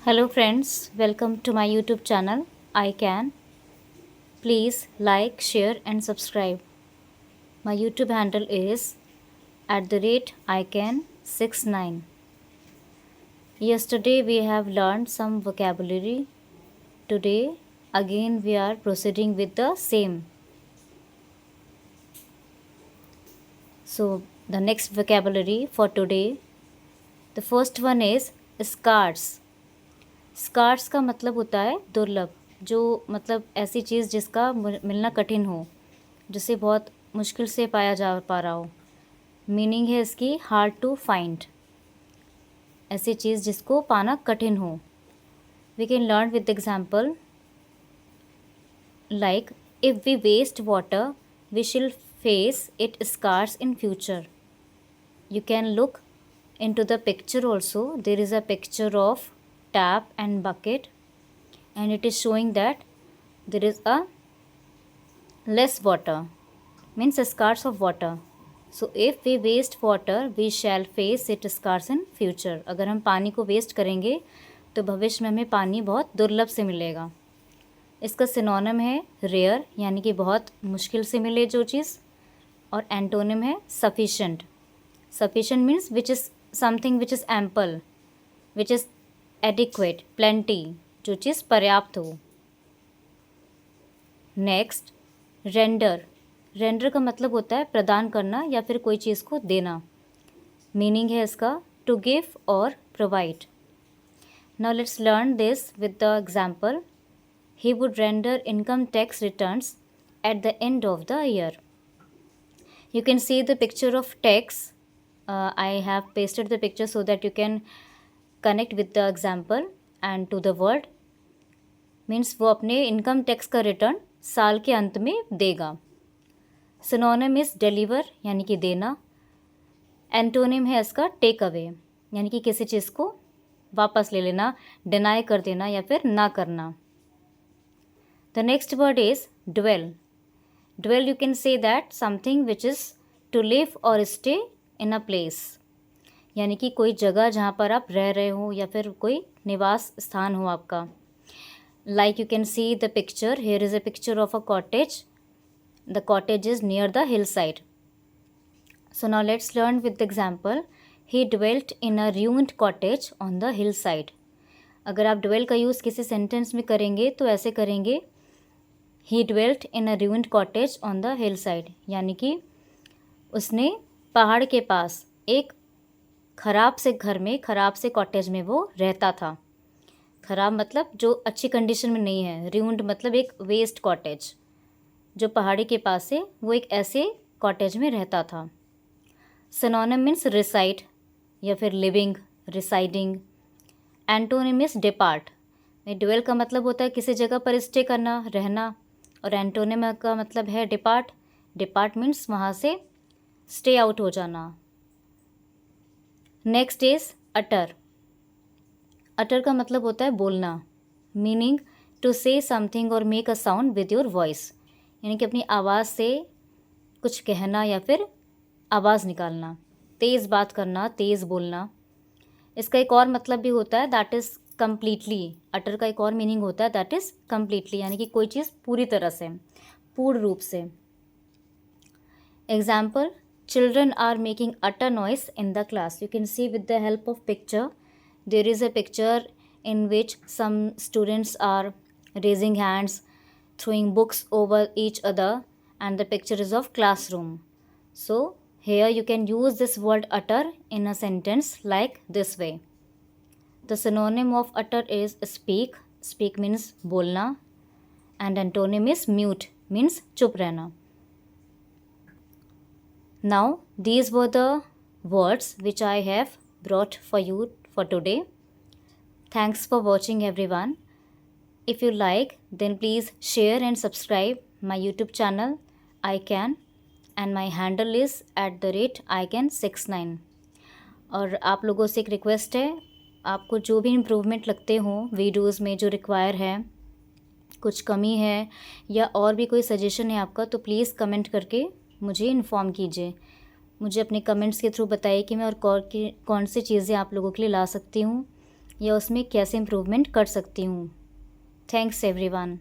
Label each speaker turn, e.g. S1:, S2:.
S1: Hello friends, welcome to my YouTube channel I Can. Please like, share and subscribe. My YouTube handle is @ICan69. Yesterday we have learned some vocabulary. Today again we are proceeding with the same. So the next vocabulary for today, the first one is scarce. Scarce का मतलब होता है दुर्लभ, जो मतलब ऐसी चीज़ जिसका मिलना कठिन हो, जिसे बहुत मुश्किल से पाया जा पा रहा हो। मीनिंग है इसकी हार्ड टू फाइंड, ऐसी चीज़ जिसको पाना कठिन हो। We can learn with example like if we waste water we shall face it scars in future. You can look into the picture also. There is a picture of tap and bucket and it is showing that there is a less water, means a scarce of water. So if we waste water we shall face it scarce in future. अगर हम पानी को waste करेंगे तो भविष्य में हमें पानी बहुत दुर्लभ से मिलेगा. इसका सिनोनिम है रेयर, यानी कि बहुत मुश्किल से मिले जो चीज़, और एंटोनिम है sufficient. Sufficient means which is something which is ample, which is adequate, plenty, जो चीज़ पर्याप्त हो. Next render. रेंडर का मतलब होता है प्रदान करना या फिर कोई चीज़ को देना. मीनिंग है इसका टू गिव और provide. Now let's learn this with the example. He would render income tax returns at the end of the year. You can see the picture of tax. I have pasted the picture so that you can connect with the example and to the word. Means वो अपने income tax का return साल के अंत में देगा. Synonym is deliver, यानी कि देना. एंटोनिम है इसका टेक अवे, यानी कि किसी चीज़ को वापस ले लेना, डिनाई कर देना या फिर ना करना. The next word is dwell. Dwell you can say that something which is to live और स्टे इन अ प्लेस, यानी कि कोई जगह जहाँ पर आप रह रहे हो या फिर कोई निवास स्थान हो आपका. Like you can see the picture. Here is a picture of a cottage. The cottage is near the hill side. So now let's learn with the example. He dwelt in a ruined cottage on the hill side. अगर आप dwell का use किसी sentence में करेंगे तो ऐसे करेंगे, he dwelt in a ruined cottage on the hill side, यानी कि उसने पहाड़ के पास एक ख़राब से घर में, ख़राब से कॉटेज में वो रहता था. ख़राब मतलब जो अच्छी कंडीशन में नहीं है. ruined मतलब एक वेस्ट कॉटेज जो पहाड़ी के पास है, वो एक ऐसे कॉटेज में रहता था. सिनोनिम मीन्स रिसाइड या फिर living, residing. Antonym means depart. Dwell का मतलब होता है किसी जगह पर स्टे करना, रहना, और एंटोनिम का मतलब है डिपार्ट. डिपार्ट मीन्स वहाँ से स्टे आउट हो जाना. Next is utter. अटर का मतलब होता है बोलना. मीनिंग टू से समथिंग और make a sound with your voice, यानी कि अपनी आवाज़ से कुछ कहना या फिर आवाज़ निकालना, तेज़ बात करना, तेज़ बोलना. इसका एक और मतलब भी होता है दैट इज़ कम्प्लीटली. अटर का एक और मीनिंग होता है दैट इज़ कम्प्लीटली, यानी कि कोई चीज़ पूरी तरह से, पूर्ण रूप से. Example, children are making utter noise in the class. You can see with the help of picture. There is a picture in which some students are raising hands, throwing books over each other, and the picture is of classroom. So here you can use this word utter in a sentence like this way. The synonym of utter is speak. Speak means बोलना, and antonym is mute, means चुप रहना. Now these were the words which I have brought for you for today. Thanks for watching everyone. If you like, then please share and subscribe my YouTube channel I Can, and my handle is @ICan69. और आप लोगों से एक request है, आपको जो भी improvement लगते हों वीडियोज़ में जो रिक्वायर है, कुछ कमी है या और भी कोई सजेशन है आपका, तो प्लीज़ कमेंट करके मुझे इन्फॉर्म कीजिए. मुझे अपने कमेंट्स के थ्रू बताइए कि मैं और कौन सी चीज़ें आप लोगों के लिए ला सकती हूँ. या उसमें कैसे इम्प्रूवमेंट कर सकती हूँ। Thanks everyone.